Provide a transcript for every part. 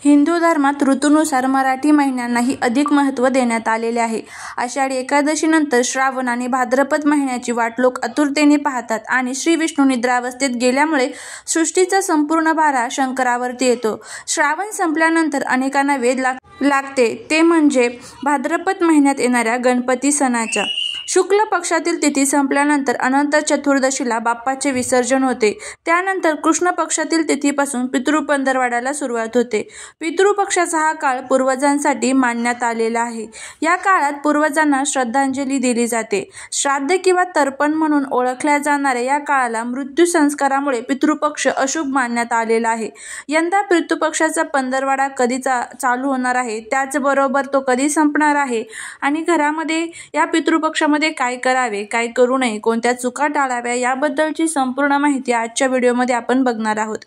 हिंदू धर्मात ऋतूनुसार मराठी महिन्यांनाही अधिक महत्त्व देण्यात आलेले आहे. आषाढी एकादशीनंतर श्रावण आणि भाद्रपद महिन्याची वाट लोक आतुरतेने पाहतात आणि श्री विष्णू निद्रावस्थेत गेल्यामुळे सृष्टीचा संपूर्ण भार हा शंकरावरती येतो. श्रावण संपल्यानंतर अनेकांना वेध लागते ते म्हणजे भाद्रपद महिन्यात येणाऱ्या गणपती सणाच्या. शुक्ल पक्षातील तिथी संपल्यानंतर अनंत चतुर्दशीला बाप्पाचे विसर्जन होते. त्यानंतर कृष्ण पक्षातील तिथीपासून पितृपंधरवड्याला सुरुवात होते. पितृपक्षाचा हा काळ पूर्वजांसाठी मानण्यात आलेला आहे. या काळात पूर्वजांना श्रद्धांजली दिली जाते. श्राद्ध किंवा तर्पण म्हणून ओळखल्या जाणाऱ्या या काळाला मृत्यू संस्कारामुळे पितृपक्ष अशुभ मानण्यात आलेला आहे. यंदा पितृपक्षाचा पंधरवडा कधी चालू होणार आहे, त्याचबरोबर तो कधी संपणार आहे आणि घरामध्ये या पितृपक्षामध्ये काय करावे, काय करू नये, कोणत्या चुका टाळाव्या याबद्दलची संपूर्ण माहिती आजच्या व्हिडिओमध्ये आपण बघणार आहोत.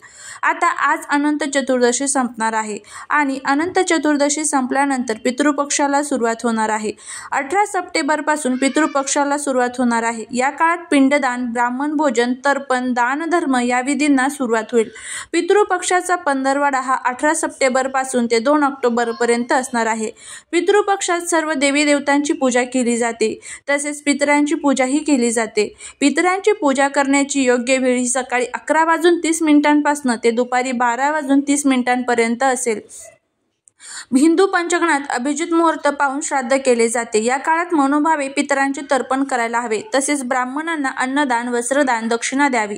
आता आज अनंत चतुर्दशी संपणार आहे आणि अनंत चतुर्दशी संपल्यानंतर पितृपक्षाला सुरुवात होणार आहे. 18 सप्टेंबरपासून पितृपक्षाला सुरुवात होणार आहे. या काळात पिंडदान, ब्राह्मण भोजन, तर्पण, दानधर्म या विधींना सुरुवात होईल. पितृपक्षाचा पंधरवडा हा 18 सप्टेंबरपासून ते 2 ऑक्टोबरपर्यंत असणार आहे. पितृपक्षात सर्व देवी देवतांची पूजा केली जाते. तसेच पितरांची पूजाही केली जाते. पितरांची पूजा करण्याची योग्य वेळ ही सकाळी 11:30 ते दुपारी 12:30 असेल. हिंदू पंचांगात अभिजित मुहूर्त पाहून श्राद्ध केले जाते. या काळात मनोभावे पितरांचे तर्पण करायला हवे. तसेच ब्राह्मणांना अन्नदान, वस्त्रदान, दक्षिणा द्यावी.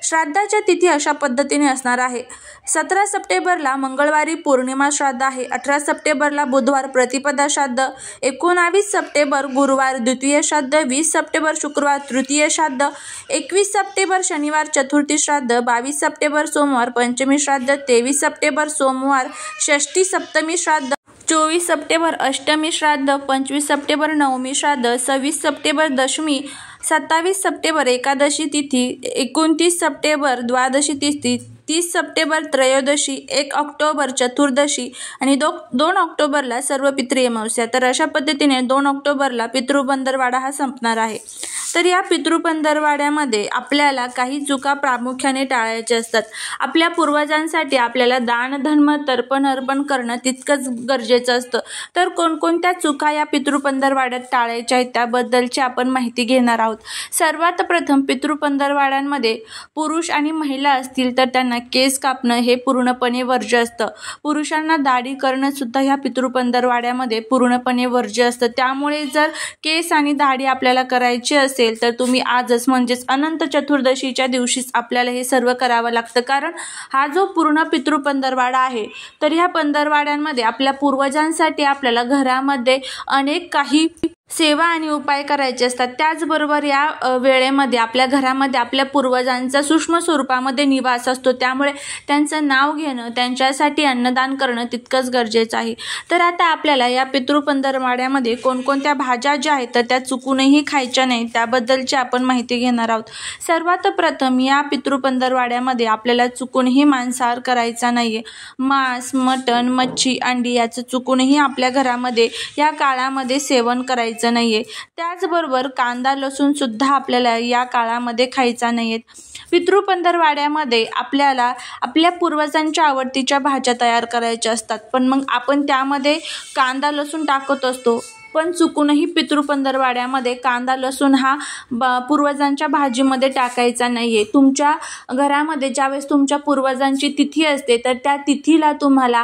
श्राद्धाच्या तिथी अशा पद्धतीने असणार आहे. 17 सप्टेंबरला मंगळवारी पौर्णिमा श्राद्ध आहे. 18 सप्टेंबरला बुधवार प्रतिपदा श्राद्ध, 19 सप्टेंबर गुरुवार द्वितीय श्राद्ध, 20 सप्टेंबर शुक्रवार तृतीय श्राद्ध, 21 सप्टेंबर शनिवार चतुर्थी श्राद्ध, 22 सप्टेंबर सोमवार पंचमी श्राद्ध, 23 सप्टेंबर सोमवार षष्ठी सप्तमी श्राद्ध, 24 सप्टेंबर अष्टमी श्राद्ध, 25 सप्टेंबर नवमी श्राद्ध, 26 सप्टेंबर दशमी, 27 सप्टेंबर एकादशी तिथी, 29 सप्टेंबर द्वादशी तिथी, 30 सप्टेंबर त्रयोदशी, 1 ऑक्टोबर चतुर्दशी आणि 2 ऑक्टोबरला सर्व पितृ अमावस्या. तर अशा पद्धतीने 2 ऑक्टोबरला पितृपंधरवडा हा संपणार आहे. तर या पितृपंधरवड्यामध्ये आपल्याला काही चुका प्रामुख्याने टाळायच्या असतात. आपल्या पूर्वजांसाठी आपल्याला दानधर्म, तर्पण अर्पण करणं तितकंच गरजेचं असतं. तर कोणकोणत्या चुका या पितृपंधरवड्यात टाळायच्या आहेत त्याबद्दलची आपण माहिती घेणार आहोत. सर्वात प्रथम पितृपंधरवड्यांमध्ये पुरुष आणि महिला असतील तर त्यांना केस कापणं हे पूर्णपणे वर्ज्य असतं. पुरुषांना दाढी करणं सुद्धा ह्या पितृपंधरवड्यामध्ये पूर्णपणे वर्ज्य असतं. त्यामुळे जर केस आणि दाढी आपल्याला करायची असेल तर तुम्ही आजच म्हणजेच अनंत चतुर्दशीच्या दिवशीच आपल्याला हे सर्व करावं लागतं. कारण हा जो पूर्ण पितृपंधरवडा आहे तर ह्या पंधरवड्यांमध्ये आपल्या पूर्वजांसाठी आपल्याला घरामध्ये अनेक काही सेवा आणि उपाय करायचे असतात. त्याचबरोबर या वेळेमध्ये आपल्या घरामध्ये आपल्या पूर्वजांचा सूक्ष्म स्वरूपामध्ये निवास असतो. त्यामुळे त्यांचं नाव घेणं, त्यांच्यासाठी अन्नदान करणं तितकंच गरजेचं आहे. तर आता आपल्याला या पितृपंधरवड्यामध्ये कोणकोणत्या भाज्या ज्या आहेत तर त्या चुकूनही खायच्या नाहीत त्याबद्दलची आपण माहिती घेणार आहोत. सर्वात प्रथम या पितृपंधरवड्यामध्ये आपल्याला चुकूनही मांसाहार करायचा नाहीये. मांस, मटण, मच्छी, अंडी याचं चुकूनही आपल्या घरामध्ये या काळामध्ये सेवन करायचं नाहीये. त्याचबरोबर कांदा, लसूण सुद्धा आपल्याला या काळामध्ये खायचा नाहीये. पितृपंधरवड्यामध्ये आपल्याला आपल्या पूर्वजांच्या आवडतीच्या भाज्या तयार करायच्या असतात. पण मग आपण त्यामध्ये कांदा, लसूण टाकत असतो. पण चुकूनही पितृपंधरवड्यामध्ये कांदा, लसूण हा पूर्वजांच्या भाजीमध्ये टाकायचा नाहीये. तुमच्या घरामध्ये ज्यावेळेस तुमच्या पूर्वजांची तिथी असते तर त्या तिथीला तुम्हाला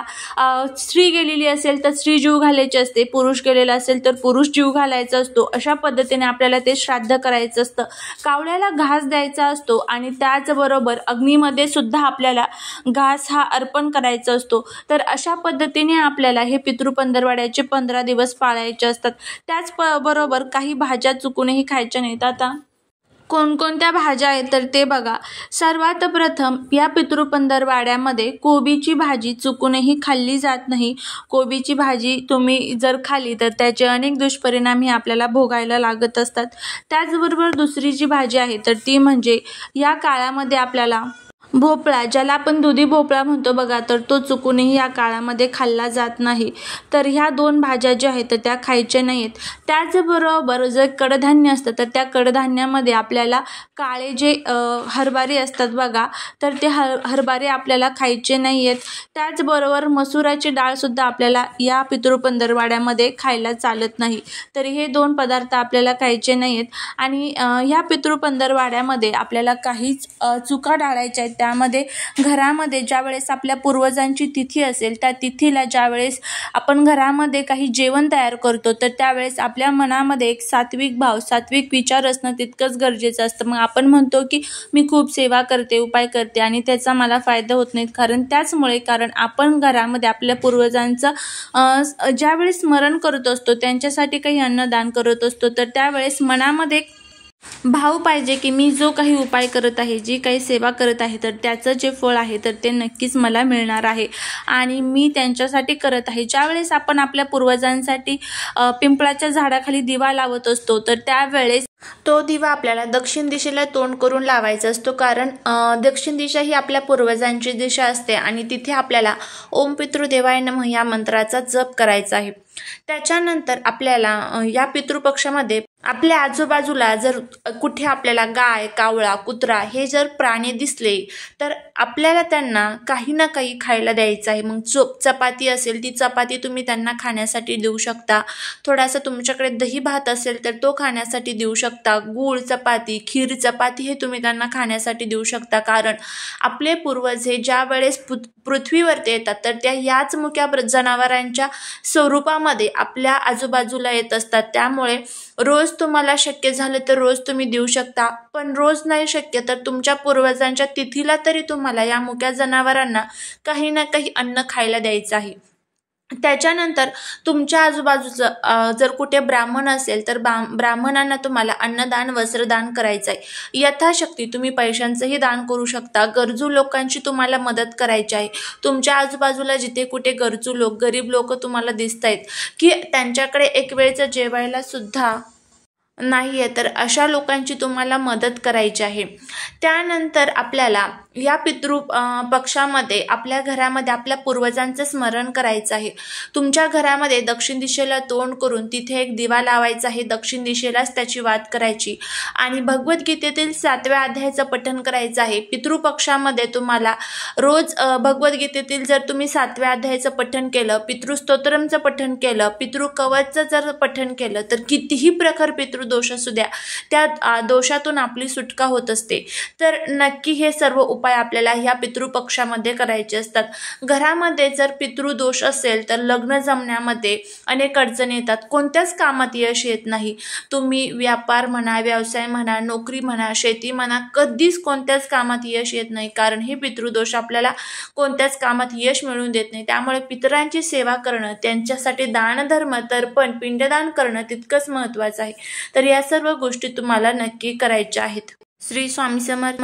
स्त्री गेलेली असेल तर स्त्री जीव घालायची असते, पुरुष गेलेला असेल तर पुरुष जीव घालायचा असतो. अशा पद्धतीने आपल्याला ते श्राद्ध करायचं असतं. कावळ्याला घास द्यायचा असतो आणि त्याचबरोबर अग्नीमध्ये सुद्धा आपल्याला घास हा अर्पण करायचा असतो. तर अशा पद्धतीने आपल्याला हे पितृपंधरवड्याचे 15 दिवस पाळायचे असतात. त्याचबरोबर काही भाज्या चुकूनही खायच्या नाहीत. आता कोणकोणत्या भाज्या आहेत तर ते बघा. सर्वात प्रथम या पितृपंधरवड्यामध्ये कोबीची भाजी चुकूनही खाल्ली जात नाही. कोबीची भाजी तुम्ही जर खाल्ली तर त्याचे अनेक दुष्परिणाम हे आपल्याला भोगायला लागत असतात. त्याचबरोबर दुसरी जी भाजी आहे तर ती म्हणजे या काळामध्ये आपल्याला भोपळा, ज्याला आपण दुधी भोपळा म्हणतो बघा, तर तो चुकूनही या काळामध्ये खाल्ला जात नाही. तर ह्या 2 भाज्या ज्या आहेत तर त्या खायच्या नाहीत. त्याचबरोबर जर कडधान्य असतं तर त्या कडधान्यामध्ये आपल्याला काळे जे हरभरे असतात बघा, तर ते हरभरे आपल्याला खायचे नाही आहेत. त्याचबरोबर मसुराची डाळसुद्धा आपल्याला या पितृपंधरवड्यामध्ये खायला चालत नाही. तर हे 2 पदार्थ आपल्याला खायचे नाही आहेत. आणि ह्या पितृपंधरवड्यामध्ये आपल्याला काहीच चुका टाळायच्या आहेत. त्यामध्ये घरामध्ये ज्यावेळेस आपल्या पूर्वजांची तिथी असेल, त्या तिथीला ज्यावेळेस आपण घरामध्ये काही जेवण तयार करतो, तर त्यावेळेस आपल्या मनामध्ये एक सात्विक भाव, सात्विक विचार असणं तितकंच गरजेचं असतं. मग आपण म्हणतो की मी खूप सेवा करते, उपाय करते आणि त्याचा मला फायदा होत नाही, कारण आपण घरामध्ये आपल्या पूर्वजांचं ज्यावेळेस स्मरण करत असतो, त्यांच्यासाठी काही अन्नदान करत असतो, तर त्यावेळेस मनामध्ये भाव पाहिजे की मी जो काही उपाय करत आहे, जी काही सेवा करत आहे, तर त्याचं जे फळ आहे तर ते नक्कीच मला मिळणार आहे आणि मी त्यांच्यासाठी करत आहे. ज्यावेळेस आपण आपल्या पूर्वजांसाठी पिंपळाच्या झाडाखाली दिवा लावत असतो, तर त्यावेळेस तो दिवा आपल्याला दक्षिण दिशेला तोंड करून लावायचा असतो, कारण दक्षिण दिशा ही आपल्या पूर्वजांची दिशा असते आणि तिथे आपल्याला ओम पितृदेवाय नमः या मंत्राचा जप करायचा आहे. त्याच्यानंतर आपल्याला या पितृपक्षामध्ये आपल्या आजूबाजूला जर कुठे आपल्याला गाय, कावळा, कुत्रा हे जर प्राणी दिसले, तर आपल्याला त्यांना काही ना काही खायला द्यायचं आहे. मग चपाती असेल, ती चपाती तुम्ही त्यांना खाण्यासाठी देऊ शकता. थोडासा तुमच्याकडे दही भात असेल तर तो खाण्यासाठी देऊ शकता. गूळ चपाती, खीर चपाती हे तुम्ही त्यांना खाण्यासाठी देऊ शकता. कारण आपले पूर्वज हे ज्या वेळेस पृथ्वीवरती येतात, तर त्या याच मुक्या जनावरांच्या स्वरूपामध्ये आपल्या आजूबाजूला येत असतात. त्यामुळे रोज तुम्हाला शक्य झालं तर रोज तुम्ही देऊ शकता, पण रोज नाही शक्य तर तुमच्या पूर्वजांच्या तिथीला तरी तुम्हाला या मुक्या जनावरांना काही ना काही अन्न खायला द्यायचं आहे. त्याच्यानंतर तुमच्या आजूबाजूचं जर कुठे ब्राह्मण असेल तर ब्राह्मणांना तुम्हाला अन्नदान, वस्त्रदान करायचं आहे. यथाशक्ती तुम्ही पैशांचंही दान करू शकता. गरजू लोकांची तुम्हाला मदत करायची आहे. तुमच्या आजूबाजूला जिथे कुठे गरजू लोक, गरीब लोक तुम्हाला दिसत आहेत की त्यांच्याकडे एक वेळचं जेवायला सुद्धा नाही आहे, तर अशा लोकांची तुम्हाला मदत करायची आहे. त्यानंतर आपल्याला या पक्षामध्ये आपल्या घरामध्ये आपल्या पूर्वजांचं स्मरण करायचं आहे. तुमच्या घरामध्ये दक्षिण दिशेला तोंड करून तिथे एक दिवा लावायचा आहे. दक्षिण दिशेलाच त्याची वात करायची आणि भगवद्गीतेतील 7व्या अध्यायाचं पठण करायचं आहे. पितृपक्षामध्ये तुम्हाला रोज भगवद्गीतेतील जर तुम्ही 7व्या अध्यायाचं पठण केलं, पितृस्तोत्रमचं पठण केलं, पितृकवचचं जर पठण केलं, तर कितीही प्रखर पितृदोष असू द्या, त्या दोषातून आपली सुटका होत असते. तर नक्की हे सर्व उपाय आपल्याला ह्या पितृपक्षामध्ये करायचे असतात. घरामध्ये जर पितृदोष असेल तर लग्न जमण्यामध्ये अनेक अडचणी येतात. कोणत्याच कामात यश येत नाही. तुम्ही व्यापार म्हणा, व्यवसाय म्हणा, नोकरी म्हणा, शेती म्हणा, कधीच कोणत्याच कामात यश येत नाही, कारण हे पितृदोष आपल्याला कोणत्याच कामात यश मिळवून देत नाही. त्यामुळे पितरांची सेवा करणं, त्यांच्यासाठी दानधर्म, तर्पण, पिंडदान करणं तितकंच महत्त्वाचं आहे. तर या सर्व गोष्टी तुम्हाला नक्की करायच्या आहेत. श्री स्वामी समर्थ.